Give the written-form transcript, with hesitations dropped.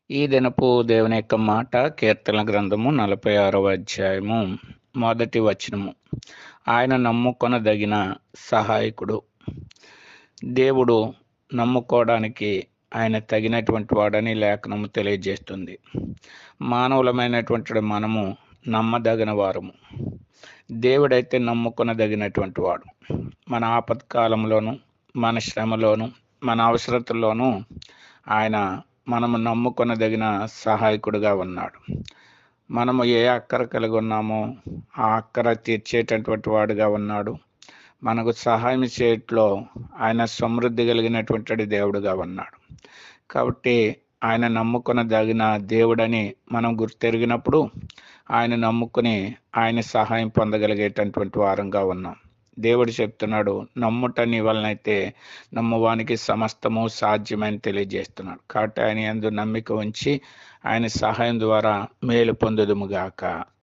ఈ దినపు దేవుని యొక్క మాట కీర్తన గ్రంథము 46వ అధ్యాయము 1వ వచనము. ఆయన నమ్ముకొనదగిన సహాయకుడు. దేవుడు నమ్ముకోవడానికి ఆయన తగినటువంటి వాడని లేఖనము తెలియజేస్తుంది. మానవులమైనటువంటి మనము నమ్మదగిన వారము. దేవుడైతే నమ్ముకొనదగినటువంటి వాడు. మన ఆపత్కాలంలోను, మన శ్రమలోను, మన అవసరతల్లోనూ ఆయన మనము నమ్ముకొనదగిన సహాయకుడుగా ఉన్నాడు. మనము ఏ అక్కర కలిగి ఉన్నామో ఆ అక్కర తీర్చేటటువంటి వాడుగా ఉన్నాడు. మనకు సహాయం చేయట్లో ఆయన సమృద్ధి కలిగినటువంటి దేవుడుగా ఉన్నాడు. కాబట్టి ఆయన నమ్ముకొనదగిన దేవుడని మనం గుర్తెరిగినప్పుడు ఆయన నమ్ముకుని ఆయన సహాయం పొందగలిగేటటువంటి వారంగా ఉన్నాం. దేవుడు చెప్తున్నాడు, నమ్ముట నీ వలనైతే నమ్మువానికి సమస్తము సాధ్యమని తెలియజేస్తున్నాడు. కాబట్టి ఆయన యందు నమ్మిక ఉంచి ఆయన సహాయం ద్వారా మేలు పొందుదుముగాక.